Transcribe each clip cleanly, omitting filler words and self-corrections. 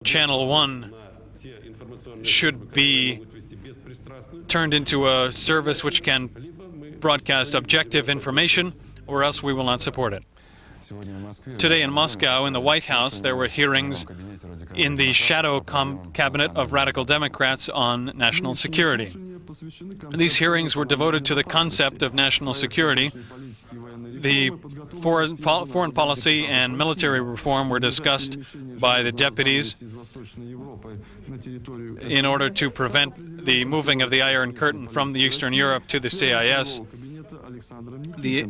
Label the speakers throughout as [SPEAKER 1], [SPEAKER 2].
[SPEAKER 1] Channel 1 should be turned into a service which can broadcast objective information, or else we will not support it. Today in Moscow, in the White House, there were hearings in the shadow cabinet of radical Democrats on national security. These hearings were devoted to the concept of national security. The foreign policy and military reform were discussed by the deputies in order to prevent the moving of the Iron Curtain from the Eastern Europe to the CIS. The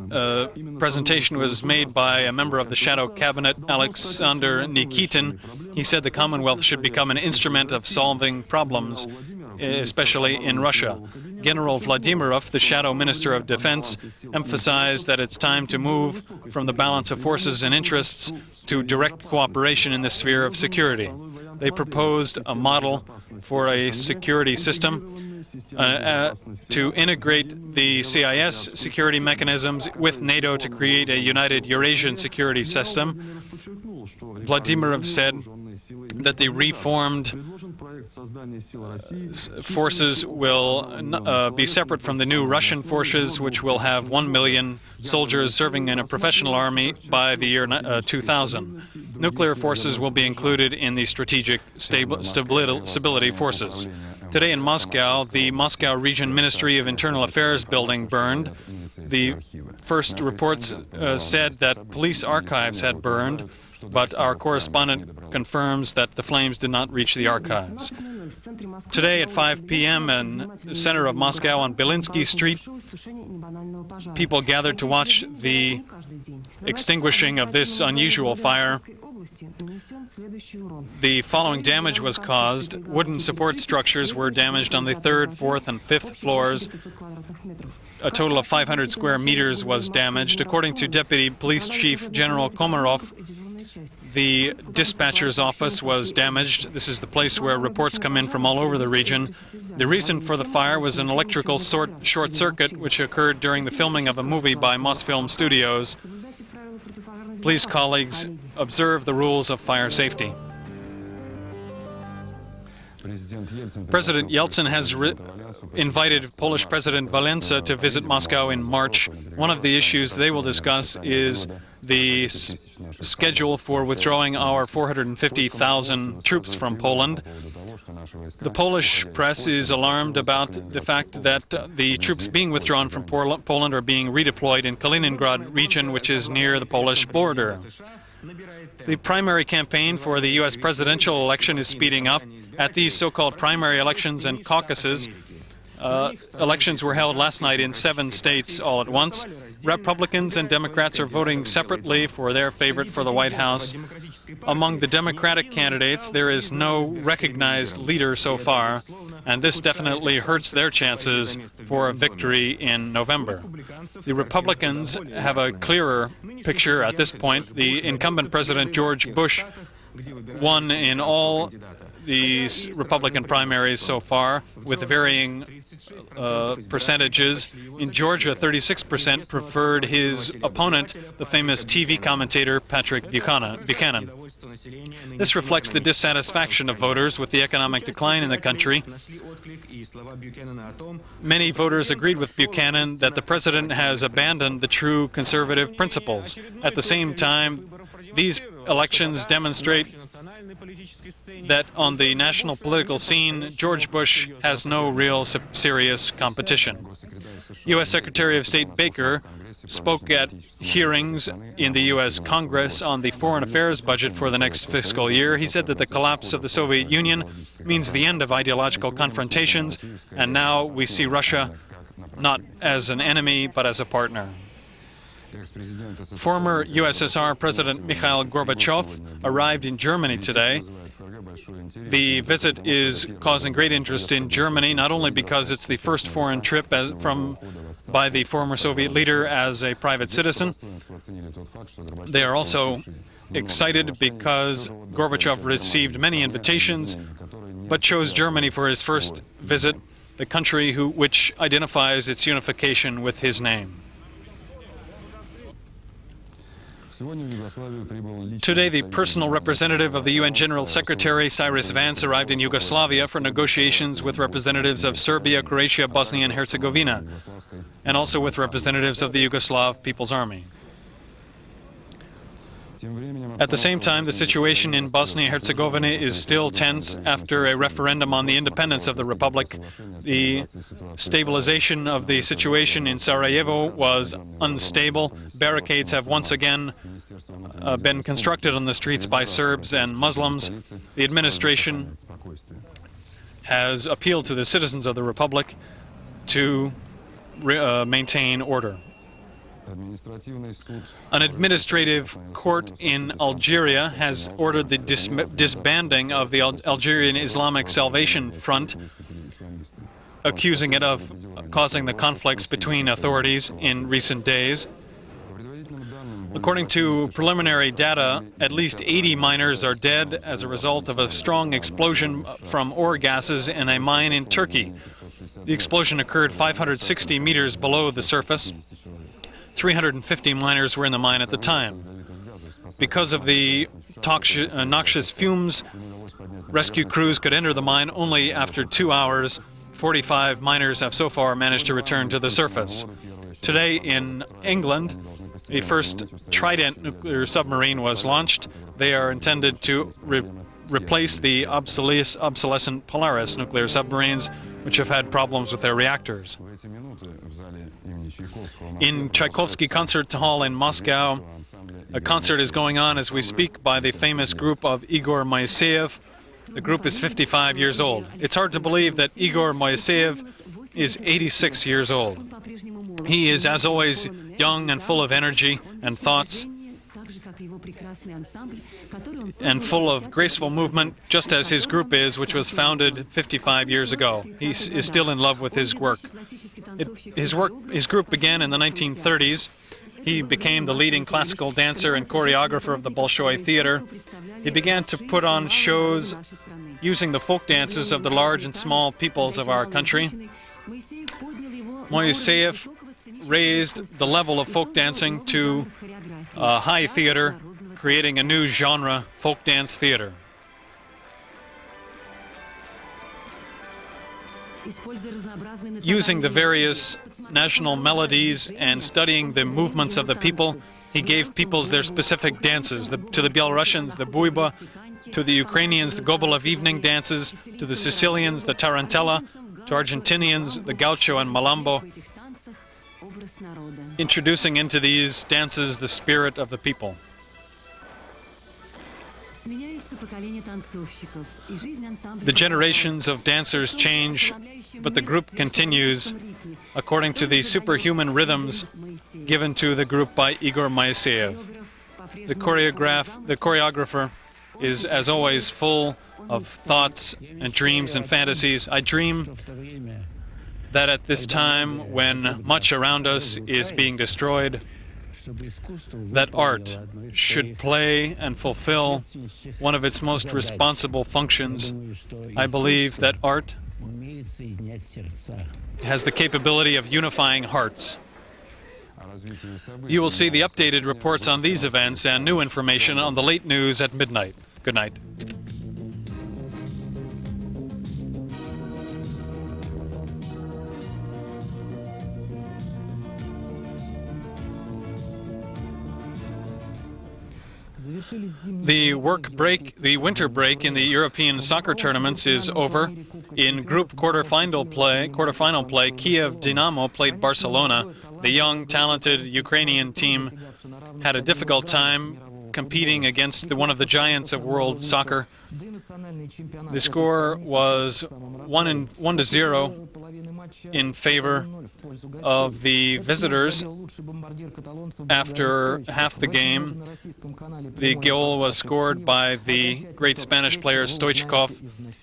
[SPEAKER 1] presentation was made by a member of the shadow cabinet, Alexander Nikitin. He said the Commonwealth should become an instrument of solving problems, especially in Russia. General Vladimirov, the shadow minister of defense, emphasized that it's time to move from the balance of forces and interests to direct cooperation in the sphere of security. They proposed a model for a security system to integrate the CIS security mechanisms with NATO to create a united Eurasian security system. Vladimirov said that the reformed forces will be separate from the new Russian forces, which will have 1 million soldiers serving in a professional army by the year 2000. Nuclear forces will be included in the strategic stability forces. Today in Moscow, the Moscow Region Ministry of Internal Affairs building burned. The first reports said that police archives had burned, but our correspondent confirms that the flames did not reach the archives. Today at 5 p.m. in the center of Moscow on Belinsky Street, people gathered to watch the extinguishing of this unusual fire. The following damage was caused. Wooden support structures were damaged on the 3rd, 4th, and 5th floors. A total of 500 square meters was damaged. According to Deputy Police Chief General Komarov, the dispatcher's office was damaged. This is the place where reports come in from all over the region. The reason for the fire was an electrical short circuit which occurred during the filming of a movie by Mosfilm Studios. Please, colleagues, observe the rules of fire safety. President Yeltsin has invited Polish President Wałęsa to visit Moscow in March. One of the issues they will discuss is the schedule for withdrawing our 450,000 troops from Poland. The Polish press is alarmed about the fact that the troops being withdrawn from Poland are being redeployed in Kaliningrad region, which is near the Polish border. The primary campaign for the U.S. presidential election is speeding up. At these so-called primary elections and caucuses, elections were held last night in 7 states all at once. Republicans and Democrats are voting separately for their favorite for the White House. Among the Democratic candidates, there is no recognized leader so far, and this definitely hurts their chances for a victory in November. The Republicans have a clearer picture at this point. The incumbent President George Bush won in all these Republican primaries so far, with varying percentages. In Georgia, 36% preferred his opponent, the famous TV commentator Patrick Buchanan. This reflects the dissatisfaction of voters with the economic decline in the country. Many voters agreed with Buchanan that the president has abandoned the true conservative principles. At the same time, these elections demonstrate that on the national political scene, George Bush has no real serious competition. U.S. Secretary of State Baker spoke at hearings in the U.S. Congress on the foreign affairs budget for the next fiscal year. He said that the collapse of the Soviet Union means the end of ideological confrontations, and now we see Russia not as an enemy, but as a partner. Former USSR President Mikhail Gorbachev arrived in Germany today. The visit is causing great interest in Germany, not only because it's the first foreign trip by the former Soviet leader as a private citizen. They are also excited because Gorbachev received many invitations, but chose Germany for his first visit, the country which identifies its unification with his name. Today, the personal representative of the UN General Secretary, Cyrus Vance, arrived in Yugoslavia for negotiations with representatives of Serbia, Croatia, Bosnia and Herzegovina, and also with representatives of the Yugoslav People's Army. At the same time, the situation in Bosnia and Herzegovina is still tense after a referendum on the independence of the republic. The stabilization of the situation in Sarajevo was unstable. Barricades have once again been constructed on the streets by Serbs and Muslims. The administration has appealed to the citizens of the republic to maintain order. An administrative court in Algeria has ordered the disbanding of the Algerian Islamic Salvation Front, accusing it of causing the conflicts between authorities in recent days. According to preliminary data, at least 80 miners are dead as a result of a strong explosion from ore gases in a mine in Turkey. The explosion occurred 560 meters below the surface. 350 miners were in the mine at the time. Because of the noxious fumes, rescue crews could enter the mine only after 2 hours. 45 miners have so far managed to return to the surface. Today in England, the first Trident nuclear submarine was launched. They are intended to replace the obsolescent Polaris nuclear submarines, which have had problems with their reactors. In Tchaikovsky Concert Hall in Moscow, a concert is going on as we speak by the famous group of Igor Moiseev. The group is 55 years old. It's hard to believe that Igor Moiseev is 86 years old. He is, as always, young and full of energy and thoughts, and full of graceful movement, just as his group is, which was founded 55 years ago. He is still in love with his work. His group began in the 1930s. He became the leading classical dancer and choreographer of the Bolshoi Theater. He began to put on shows using the folk dances of the large and small peoples of our country. Moiseev raised the level of folk dancing to high theater, creating a new genre, folk dance theater. Using the various national melodies and studying the movements of the people, he gave peoples their specific dances. To the Belarusians, the buiba; to the Ukrainians, the Gobolov evening dances; to the Sicilians, the tarantella; to Argentinians, the gaucho and malambo, introducing into these dances the spirit of the people. The generations of dancers change, but the group continues according to the superhuman rhythms given to the group by Igor Moiseev. The choreographer is, as always, full of thoughts and dreams and fantasies. I dream that at this time, when much around us is being destroyed, that art should play and fulfill one of its most responsible functions. I believe that art has the capability of unifying hearts. You will see the updated reports on these events and new information on the late news at midnight. Good night. The winter break in the European soccer tournaments is over. In group quarterfinal play, Kiev Dynamo played Barcelona. The young, talented Ukrainian team had a difficult time competing against one of the giants of world soccer. The score was 1-0 in favor of the visitors. After half the game, the goal was scored by the great Spanish player Stoichkov.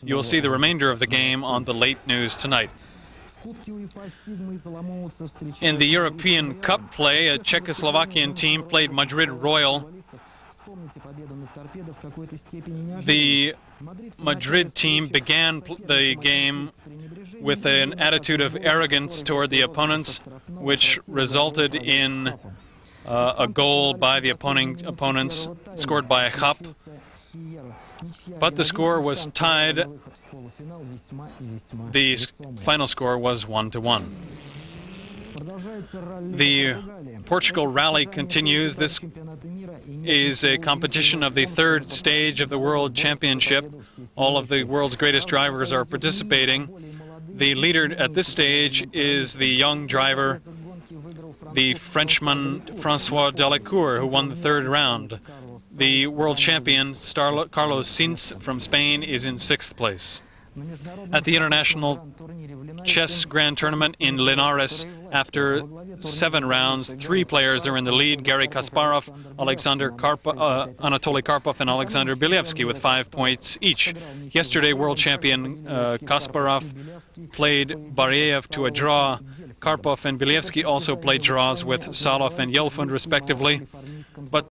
[SPEAKER 1] You will see the remainder of the game on the late news tonight. In the European Cup play, a Czechoslovakian team played Madrid Royal. The Madrid team began the game with an attitude of arrogance toward the opponents, which resulted in a goal by the opponents, scored by a Chap. But the score was tied. The final score was 1-1. The Portugal rally continues. This is a competition of the third stage of the World Championship. All of the world's greatest drivers are participating. The leader at this stage is the young driver, the Frenchman François Delacour, who won the third round. The world champion, Carlos Sainz from Spain, is in 6th place. At the International Chess Grand Tournament in Linares, after 7 rounds, 3 players are in the lead: Garry Kasparov, Anatoly Karpov, and Alexander Bilevsky, with 5 points each. Yesterday, world champion Kasparov played Baryev to a draw. Karpov and Bilevsky also played draws with Salov and Yeltsin, respectively. But